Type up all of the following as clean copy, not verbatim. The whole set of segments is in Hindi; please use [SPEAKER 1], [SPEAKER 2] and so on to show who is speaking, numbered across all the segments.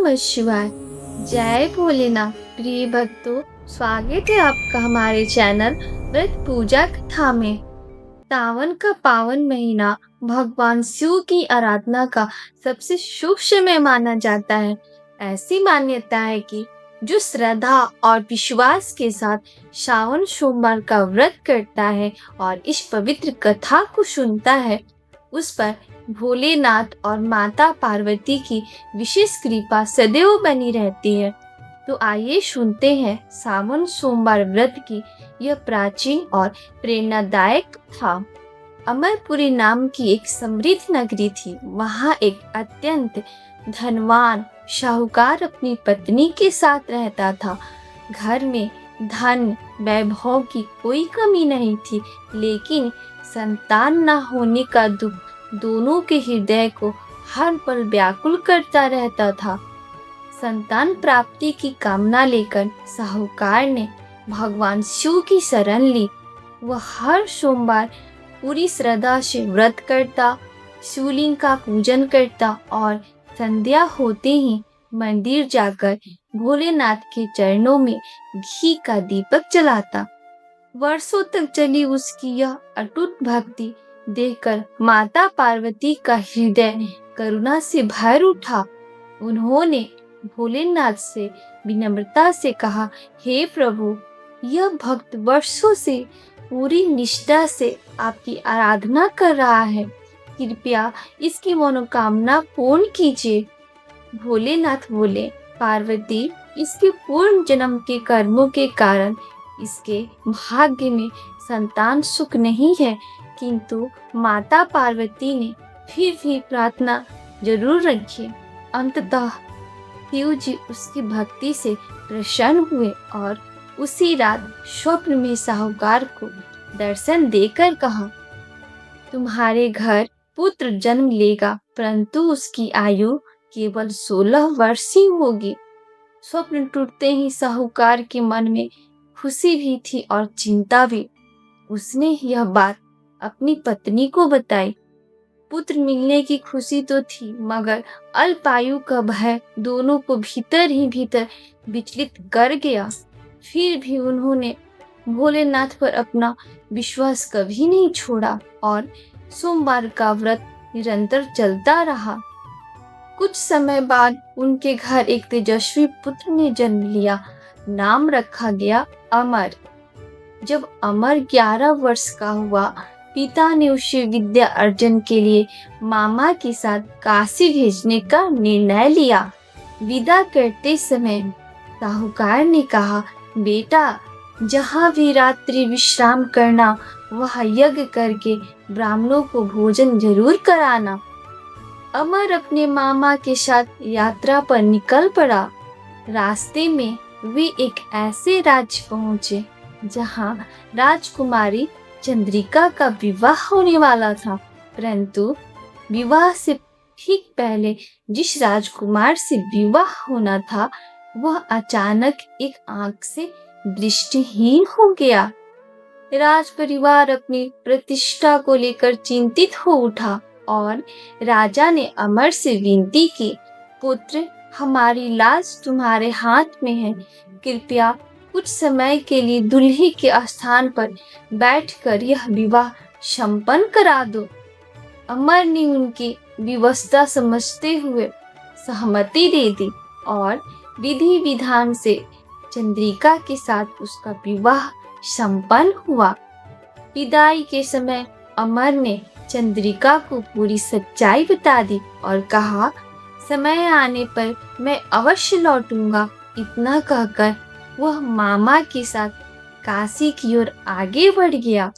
[SPEAKER 1] नमः शिवाय। जय भोलेनाथ। प्रिय भक्तों, स्वागत है आपका हमारे चैनल व्रत पूजा कथा में। सावन का पावन महीना भगवान शिव की आराधना का सबसे शुभ समय माना जाता है। ऐसी मान्यता है कि जो श्रद्धा और विश्वास के साथ श्रावण सोमवार का व्रत करता है और इस पवित्र कथा को सुनता है, उस पर भोलेनाथ और माता पार्वती की विशेष कृपा सदैव बनी रहती है। तो आइए सुनते हैं सावन सोमवार व्रत की यह प्राचीन और प्रेरणादायक कथा। अमरपुरी नाम की एक समृद्ध नगरी थी। वहाँ एक अत्यंत धनवान शाहूकार अपनी पत्नी के साथ रहता था। घर में धन वैभव की कोई कमी नहीं थी, लेकिन संतान न होने का दुख दोनों के हृदय को हर पल व्याकुल करता रहता था। संतान प्राप्ति की कामना लेकर साहूकार ने भगवान शिव की शरण ली। वह हर सोमवार पूरी श्रद्धा से व्रत करता, शिवलिंग का पूजन करता और संध्या होते ही मंदिर जाकर भोलेनाथ के चरणों में घी का दीपक जलाता। वर्षों तक चली उसकी यह अटूट भक्ति देखकर माता पार्वती का हृदय करुणा से भर उठा। उन्होंने भोलेनाथ से विनम्रता से कहा, हे प्रभु, यह भक्त वर्षों से पूरी निष्ठा से आपकी आराधना कर रहा है। कृपया इसकी मनोकामना पूर्ण कीजिए। भोलेनाथ बोले, पार्वती, इसके पूर्व जन्म के कर्मों के कारण इसके भाग्य में संतान सुख नहीं है, किंतु माता पार्वती ने फिर भी प्रार्थना जरूर रखी। अंततः शिव जी उसकी भक्ति से प्रसन्न हुए और उसी रात स्वप्न में साहूकार को दर्शन देकर कहा, तुम्हारे घर पुत्र जन्म लेगा, परंतु उसकी आयु केवल 16 वर्ष ही होगी। स्वप्न टूटते ही साहूकार के मन में खुशी भी थी और चिंता भी। उसने यह बात अपनी पत्नी को बताई। पुत्र मिलने की खुशी तो थी, मगर अल्पायु का भय दोनों को भीतर ही भीतर विचलित कर गया। फिर भी उन्होंने भोलेनाथ पर अपना विश्वास कभी नहीं छोड़ा और सोमवार का व्रत निरंतर चलता रहा। कुछ समय बाद उनके घर एक तेजस्वी पुत्र ने जन्म लिया। नाम रखा गया अमर। जब अमर 11 वर्ष का हुआ, पिता ने उसे विद्या अर्जन के लिए मामा के साथ काशी भेजने का निर्णय लिया। विदा करते समय साहूकार ने कहा, बेटा, जहाँ भी रात्रि विश्राम करना, वह यज्ञ करके ब्राह्मणों को भोजन जरूर कराना। अमर अपने मामा के साथ यात्रा पर निकल पड़ा। रास्ते में वे एक ऐसे राज्य पहुंचे जहां राजकुमारी चंद्रिका का विवाह होने वाला था, परंतु विवाह से ठीक पहले जिस राजकुमार से विवाह होना था, वह अचानक एक आंख से दृष्टिहीन हो गया। राज परिवार अपनी प्रतिष्ठा को लेकर चिंतित हो उठा और राजा ने अमर से विनती की, पुत्र, हमारी लाज तुम्हारे हाथ में है। कृपया कुछ समय के लिए दुल्ही के स्थान पर बैठकर यह विवाह संपन्न करा दो। अमर ने उनकी विवशता समझते हुए सहमति दे दी और विधि विधान से चंद्रिका के साथ उसका विवाह संपन्न हुआ। विदाई के समय अमर ने चंद्रिका को पूरी सच्चाई बता दी और कहा, समय आने पर मैं अवश्य लौटूंगा। इतना कहकर वह मामा के साथ काशी की ओर आगे बढ़ गया।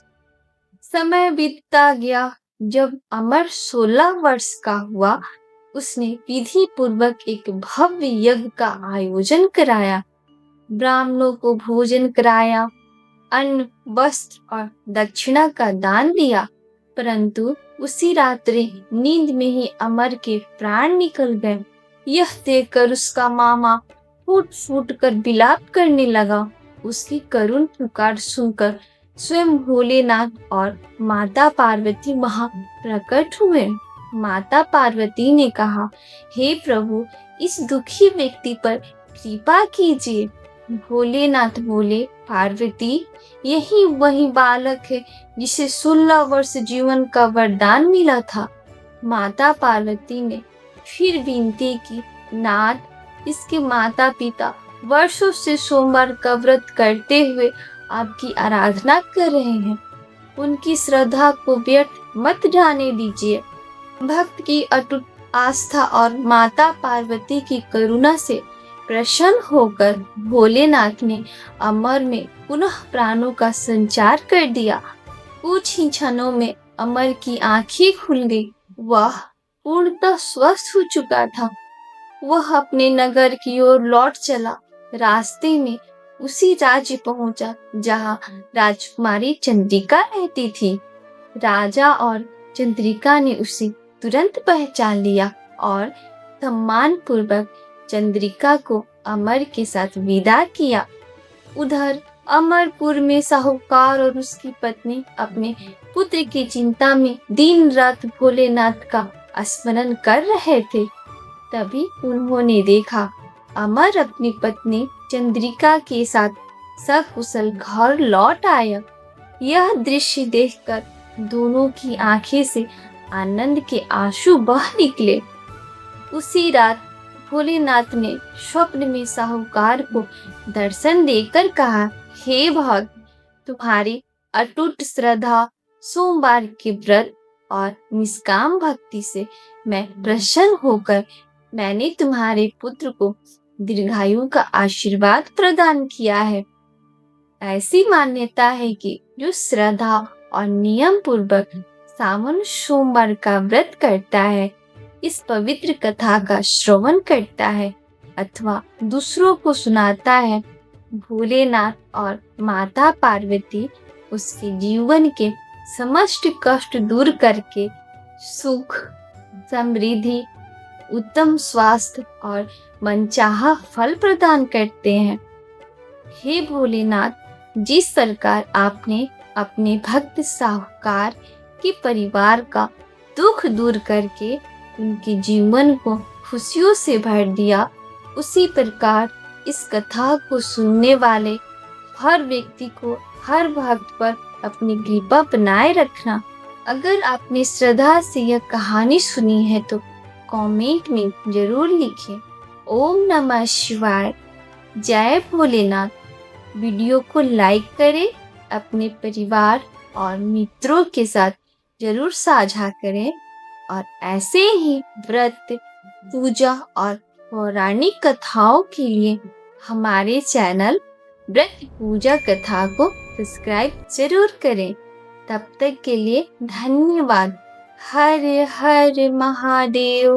[SPEAKER 1] समय बीतता गया। जब अमर 16 वर्ष का हुआ, उसने विधि पूर्वक एक भव्य यज्ञ का आयोजन कराया। ब्राह्मणों को भोजन कराया, अन्न, वस्त्र और दक्षिणा का दान दिया, परंतु उसी रात्रि नींद में ही अमर के प्राण निकल गए। यह देखकर उसका मामा फूट फूट कर विलाप करने लगा। उसकी करुण पुकार सुनकर स्वयं भोलेनाथ और माता पार्वती वहां प्रकट हुए। माता पार्वती ने कहा, हे प्रभु, इस दुखी व्यक्ति पर कृपा कीजिए। भोलेनाथ बोले, पार्वती, यही वही बालक है जिसे 16 वर्ष जीवन का वरदान मिला था। माता पार्वती ने फिर विनती की, नाथ, इसके माता पिता वर्षों से सोमवार का व्रत करते हुए आपकी आराधना कर रहे हैं। उनकी श्रद्धा को व्यर्थ मत जाने दीजिए। भक्त की अटूट आस्था और माता पार्वती की करुणा से प्रसन्न होकर भोलेनाथ ने अमर में पुनः प्राणों का संचार कर दिया। कुछ ही क्षणों में अमर की आंखें खुल गई। वह पूर्णतः स्वस्थ हो चुका था। वह अपने नगर की ओर लौट चला। रास्ते में उसी राज्य पहुंचा जहां राजकुमारी चंद्रिका रहती थी। राजा और चंद्रिका ने उसे तुरंत पहचान लिया और सम्मान पूर्वक चंद्रिका को अमर के साथ विदा किया। उधर अमरपुर में साहूकार और उसकी पत्नी अपने पुत्र की चिंता में दिन रात भोलेनाथ का स्मरण कर रहे थे। तभी उन्होंने देखा अमर अपनी पत्नी चंद्रिका के साथ सकुशल घर लौट आया। यह दृश्य देखकर दोनों की आंखें से आनंद के आंसू बह निकले। उसी रात भोलेनाथ ने स्वप्न में साहूकार को दर्शन देकर कहा, हे भक्त, तुम्हारी अटूट श्रद्धा, सोमवार के व्रत और निष्काम भक्ति से मैं प्रसन्न होकर मैंने तुम्हारे पुत्र को दीर्घायु का आशीर्वाद प्रदान किया है। ऐसी मान्यता है कि जो श्रद्धा और नियम पूर्वक सावन सोमवार का व्रत करता है, इस पवित्र कथा का श्रवण करता है अथवा दूसरों को सुनाता है, भोलेनाथ और माता पार्वती उसके जीवन के समस्त कष्ट दूर करके सुख, समृद्धि, उत्तम स्वास्थ्य और मनचाहा फल प्रदान करते हैं। हे भोलेनाथ, जिस प्रकार आपने अपने भक्त साहूकार के परिवार का दुख दूर करके उनके जीवन को खुशियों से भर दिया, उसी प्रकार इस कथा को सुनने वाले हर व्यक्ति को, हर भक्त पर अपनी कृपा बनाए रखना। अगर आपने श्रद्धा से यह कहानी सुनी है तो कमेंट में जरूर लिखें। ओम नमः शिवाय। जय भोलेनाथ। वीडियो को लाइक करें, अपने परिवार और मित्रों के साथ जरूर साझा करें और ऐसे ही व्रत, पूजा और पौराणिक कथाओं के लिए हमारे चैनल व्रत पूजा कथा को सब्सक्राइब जरूर करें। तब तक के लिए धन्यवाद। हर हर महादेव।